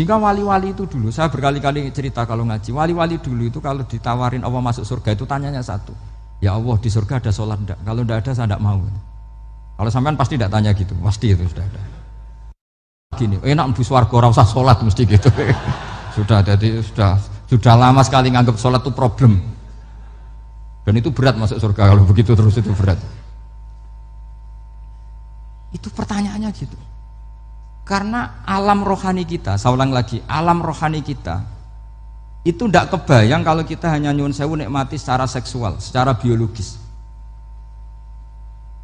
Sehingga wali-wali itu dulu, saya berkali-kali cerita kalau ngaji, wali-wali dulu itu kalau ditawarin Allah masuk surga itu tanyanya satu, ya Allah di surga ada sholat enggak? Kalau enggak ada saya enggak mau. Kalau sampean pasti enggak tanya gitu, pasti itu sudah ada. Gini, enak mlebu swarga ora usah sholat mesti gitu. Sudah, jadi sudah lama sekali nganggap sholat itu problem. Dan itu berat masuk surga kalau begitu terus, itu berat. Itu pertanyaannya gitu. Karena alam rohani kita, saya ulang lagi, alam rohani kita itu tidak kebayang kalau kita hanya nyuwun sewu nikmati secara seksual, secara biologis.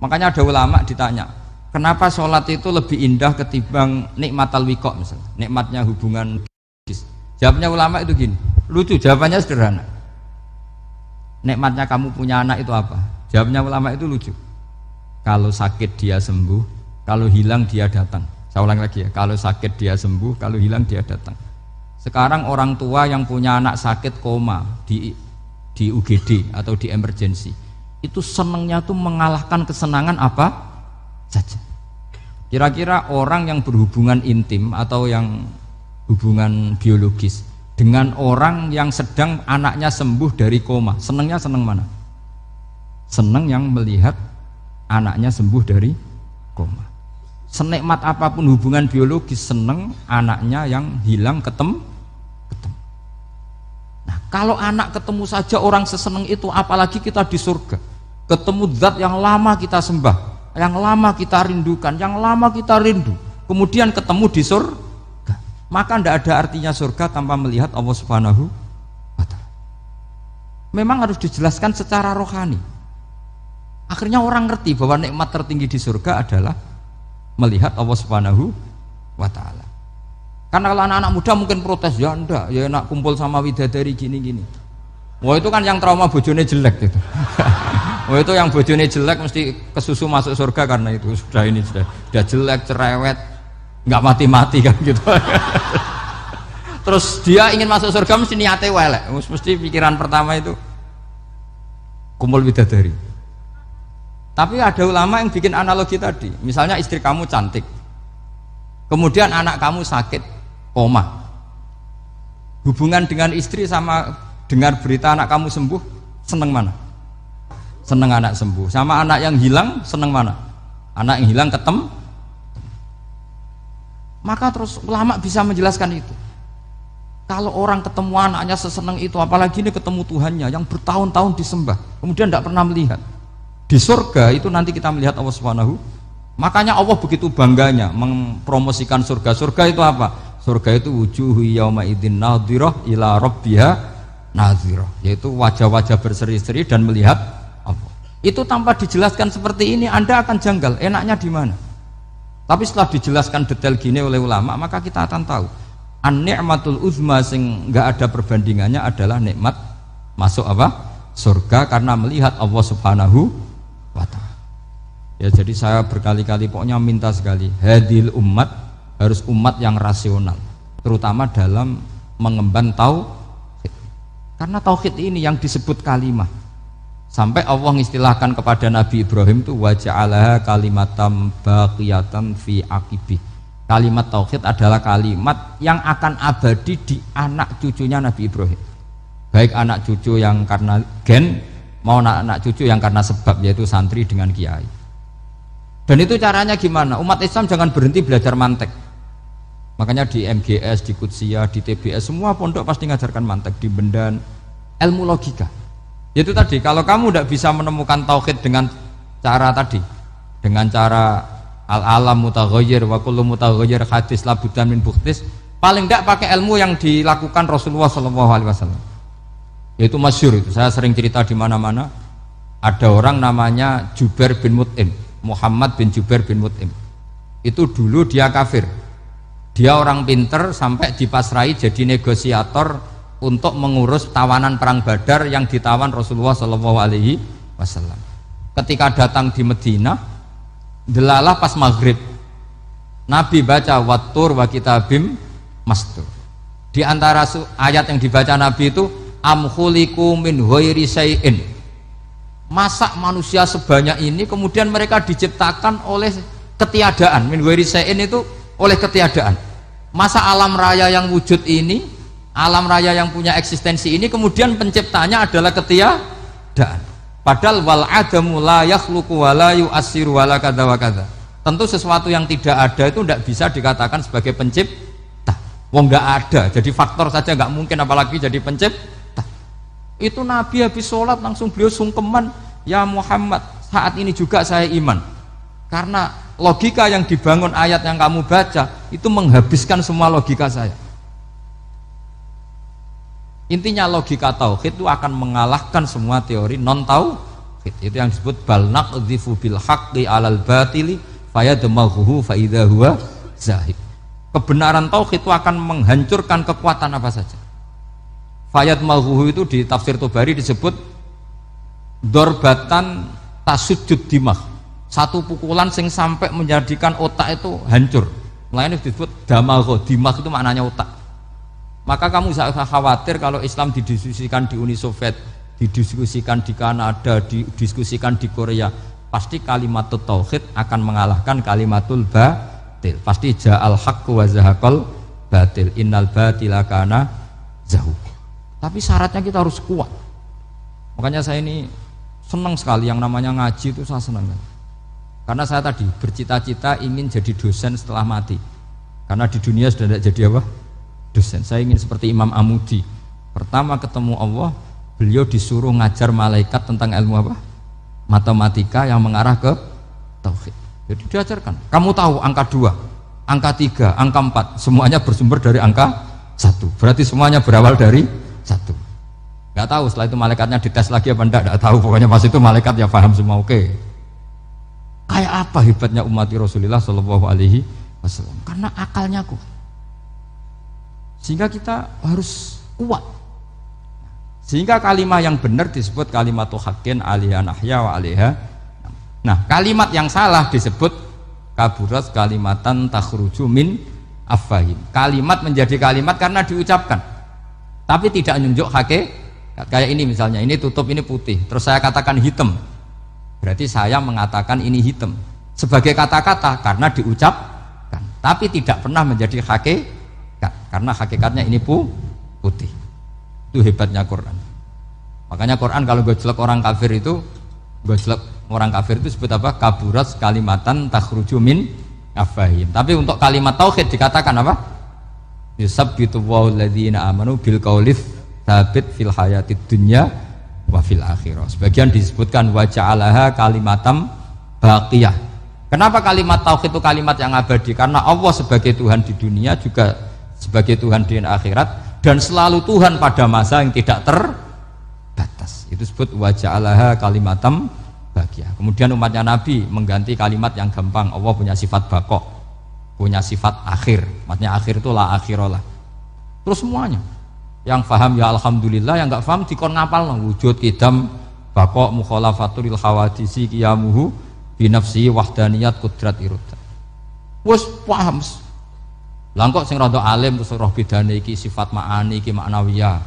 Makanya ada ulama ditanya, kenapa sholat itu lebih indah ketimbang nikmatal wiqo misalnya, nikmatnya hubungan biologis. Jawabnya ulama itu gini, lucu, jawabannya sederhana. Nikmatnya kamu punya anak itu apa? Jawabnya ulama itu lucu. Kalau sakit dia sembuh, kalau hilang dia datang. Saya ulang lagi ya, kalau sakit dia sembuh, kalau hilang dia datang. Sekarang orang tua yang punya anak sakit koma di UGD atau di emergency, itu senangnya tuh mengalahkan kesenangan apa saja. Kira-kira orang yang berhubungan intim atau yang hubungan biologis dengan orang yang sedang anaknya sembuh dari koma, senangnya senang mana? Senang yang melihat anaknya sembuh dari koma. Senikmat apapun hubungan biologis, seneng anaknya yang hilang ketemu. Nah, kalau anak ketemu saja orang seseneng itu, apalagi kita di surga, ketemu zat yang lama kita sembah, yang lama kita rindukan, yang lama kita rindu, kemudian ketemu di surga, maka tidak ada artinya surga tanpa melihat Allah Subhanahu wa Ta'ala. Memang harus dijelaskan secara rohani. Akhirnya orang ngerti bahwa nikmat tertinggi di surga adalah melihat Allah Subhanahu wa Ta'ala. Karena kalau anak-anak muda mungkin protes, ya enggak, ya enak kumpul sama widadari gini-gini. Wah itu kan yang trauma bojone jelek gitu. Wah itu yang bojone jelek mesti kesusu masuk surga karena itu sudah jelek, cerewet, nggak mati-mati kan gitu. Terus dia ingin masuk surga mesti niate welek, mesti pikiran pertama itu kumpul widadari. Tapi ada ulama yang bikin analogi tadi, misalnya istri kamu cantik, kemudian anak kamu sakit, koma. Hubungan dengan istri sama dengar berita anak kamu sembuh, seneng mana? Seneng anak sembuh. Sama anak yang hilang, seneng mana? Anak yang hilang ketemu. Maka terus ulama bisa menjelaskan itu. Kalau orang ketemu anaknya seseneng itu, apalagi ini ketemu Tuhannya yang bertahun-tahun disembah, kemudian tidak pernah melihat. Di surga itu nanti kita melihat Allah Subhanahu. Makanya Allah begitu bangganya mempromosikan surga. Surga itu apa? Surga itu wujuhu yauma idzin nadhirah ila rabbiha nadhirah, yaitu wajah-wajah berseri-seri dan melihat Allah. Itu tanpa dijelaskan seperti ini Anda akan janggal, enaknya di mana? Tapi setelah dijelaskan detail gini oleh ulama, maka kita akan tahu an-ni'matul uzma sing enggak ada perbandingannya adalah nikmat masuk apa? Surga karena melihat Allah Subhanahu wa Ta'ala. Ya jadi saya berkali-kali pokoknya minta sekali, hadil umat harus umat yang rasional, terutama dalam mengemban tauhid. Karena tauhid ini yang disebut kalimah. Sampai Allah mengistilahkan kepada Nabi Ibrahim itu waja'alaha kalimatam baqiyatan fi aqibih. Kalimat tauhid adalah kalimat yang akan abadi di anak cucunya Nabi Ibrahim. Baik anak cucu yang karena gen mau anak cucu yang karena sebab, yaitu santri dengan kiai. Dan itu caranya gimana? Umat Islam jangan berhenti belajar mantek. Makanya di MGS, di Qudsiyah, di TBS semua pondok pasti ngajarkan mantek, di Bendan, ilmu logika. Itu tadi, kalau kamu tidak bisa menemukan tauhid dengan cara tadi, dengan cara al-alam mutaghayyir wa kullu mutaghayyir hadis la budda min bukhtis, paling tidak pakai ilmu yang dilakukan Rasulullah SAW. Itu masyhur, itu saya sering cerita di mana-mana. Ada orang namanya Jubair bin Mut'im, Muhammad bin Jubair bin Mut'im. Itu dulu dia kafir. Dia orang pinter sampai dipasrai jadi negosiator untuk mengurus tawanan perang Badar yang ditawan Rasulullah SAW. Ketika datang di Madinah, delalah pas maghrib, Nabi baca wattur wa kitabim mastur. Di antara ayat yang dibaca Nabi itu am khuliqu min ghairi syai'in. Masa manusia sebanyak ini kemudian mereka diciptakan oleh ketiadaan. Min ghairi syai'in itu oleh ketiadaan. Masa alam raya yang wujud ini, alam raya yang punya eksistensi ini kemudian penciptanya adalah ketiadaan. Padahal wal adamu la yakhluqu wa la yu'assiru wa la kadza wa kadza. Tentu sesuatu yang tidak ada itu tidak bisa dikatakan sebagai pencipta. Wong nggak ada, jadi faktor saja nggak mungkin apalagi jadi pencipta. Itu Nabi habis sholat langsung beliau sungkeman, ya Muhammad, saat ini juga saya iman. Karena logika yang dibangun ayat yang kamu baca itu menghabiskan semua logika saya. Intinya logika tauhid itu akan mengalahkan semua teori non tauhid. Itu yang disebut bal naqdhifu bil haqqi 'alal batili fayadmaghuhu fa idza huwa zahid. Kebenaran tauhid itu akan menghancurkan kekuatan apa saja. Fayadmaghuhu itu di tafsir Tobari disebut dorbatan tasujud dimah. Satu pukulan sing sampai menjadikan otak itu hancur. Lainnya disebut damagho, dimah itu maknanya otak. Maka kamu usah khawatir kalau Islam didiskusikan di Uni Soviet, didiskusikan di Kanada, didiskusikan di Korea, pasti kalimat tauhid akan mengalahkan kalimatul batil. Pasti ja'al haqqu wa zahaqal batil, innal batila kana zahuq. Tapi syaratnya kita harus kuat. Makanya saya ini senang sekali yang namanya ngaji itu, saya senang. Karena saya tadi bercita-cita ingin jadi dosen setelah mati. Karena di dunia sudah tidak jadi apa? Dosen. Saya ingin seperti Imam Amudi. Pertama ketemu Allah, beliau disuruh ngajar malaikat tentang ilmu apa? Matematika yang mengarah ke tauhid. Jadi diajarkan. Kamu tahu angka 2, angka 3, angka 4, semuanya bersumber dari angka 1. Berarti semuanya berawal dari 1. Gak tahu setelah itu malaikatnya dites lagi apa enggak, tahu. Pokoknya pas itu malaikat ya paham semua. Oke. Kayak apa hebatnya umat Rasulullah Shallallahu Alaihi Wasallam? Karena akalnya kuat. Sehingga kita harus kuat. Sehingga kalimat yang benar disebut kalimatu haqqin 'alaiha nahya wa 'alaiha. Nah, kalimat yang salah disebut kaburat kalimatan takhruju min afwahim. Kalimat menjadi kalimat karena diucapkan, tapi tidak menunjuk hakikat. Kayak ini misalnya, ini tutup, ini putih, terus saya katakan hitam, berarti saya mengatakan ini hitam sebagai kata-kata karena diucapkan, tapi tidak pernah menjadi hakikat karena hakikatnya ini putih. Itu hebatnya Quran. Makanya Quran kalau gojlek orang kafir itu, gojlek orang kafir itu sebut apa? Kaburat kalimatan takhruju min afwahim. Tapi untuk kalimat tauhid dikatakan apa? Yusabbitu wal ladzina amanu bil qaulits tsabit fil hayatid dunya wa fil akhirah. Sebagian disebutkan wa ja'alaha kalimatam baqiyah. Kenapa kalimat tauhid itu kalimat yang abadi? Karena Allah sebagai Tuhan di dunia juga sebagai Tuhan di akhirat, dan selalu Tuhan pada masa yang tidak terbatas. Itu disebut wa ja'alaha kalimatam baqiyah. Kemudian umatnya Nabi mengganti kalimat yang gampang. Allah punya sifat baqo, punya sifat akhir. Maksudnya akhir itu la akhiralah. Terus semuanya yang paham ya alhamdulillah, yang enggak paham dikon ngapal wujud kidam baqo mukhalafatul hawadisi qiyamuhu binafsi wahdaniyat kudrat irada. Wes paham. Langkok sing rada alim terus roh bedane iki sifat ma'ani iki maknawiyah.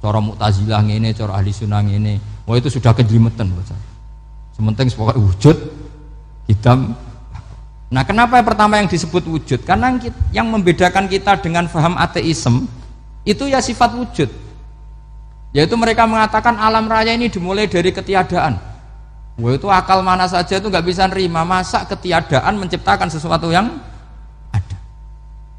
Cara Mu'tazilah ngene, cara Ahli Sunnah ngene. Wah itu sudah kejlimetan bocah. Sementing pokoknya wujud hitam. Nah, kenapa pertama yang disebut wujud? Karena yang membedakan kita dengan paham ateisme itu ya sifat wujud. Yaitu mereka mengatakan alam raya ini dimulai dari ketiadaan. Wah itu akal mana saja itu nggak bisa nerima, masa ketiadaan menciptakan sesuatu yang ada.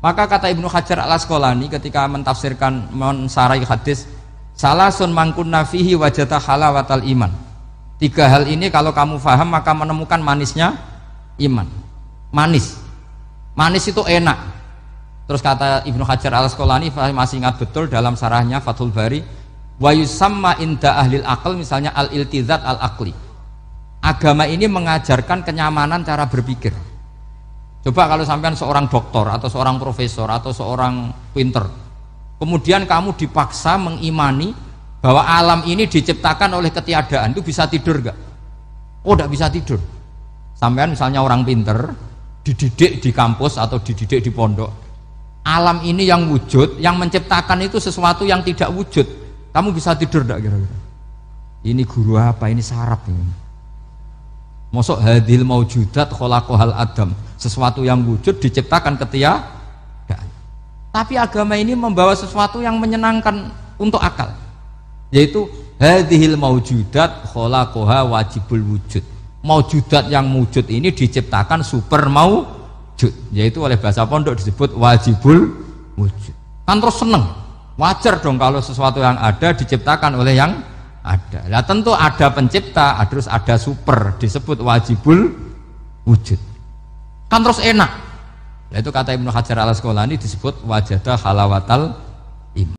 Maka kata Ibnu Hajar al-Asqalani ketika mentafsirkan mensarai hadis salasun mangkunna fihi wajata halawatal iman. 3 hal ini kalau kamu faham maka menemukan manisnya iman. Manis itu enak. Terus kata Ibnu Hajar al-Asqalani, masih ingat betul dalam sarahnya Fathul Bari, wa yusamma inda ahlil aql, misalnya al-iltizat al-aqli. Agama ini mengajarkan kenyamanan cara berpikir. Coba kalau sampean seorang doktor atau seorang profesor atau seorang pinter, kemudian kamu dipaksa mengimani bahwa alam ini diciptakan oleh ketiadaan, itu bisa tidur gak? Oh tidak bisa tidur. Sampean misalnya orang pinter dididik di kampus atau dididik di pondok, alam ini yang wujud, yang menciptakan itu sesuatu yang tidak wujud, kamu bisa tidur gak kira-kira? Ini guru apa? Ini sarap ini. Mosok hadil maujudat khalaqahal adam, sesuatu yang wujud diciptakan ketiadaan. Tapi agama ini membawa sesuatu yang menyenangkan untuk akal, yaitu hadhil maujudat khalaqaha wajibul wujud. Maujudat yang wujud ini diciptakan super maujud, yaitu oleh bahasa pondok disebut wajibul wujud. Kan terus seneng, wajar dong kalau sesuatu yang ada diciptakan oleh yang ada. Nah tentu ada pencipta, terus ada super, disebut wajibul wujud. Kan terus enak. Nah, itu kata Ibnu Hajar al Asqalani disebut wajadah halawatal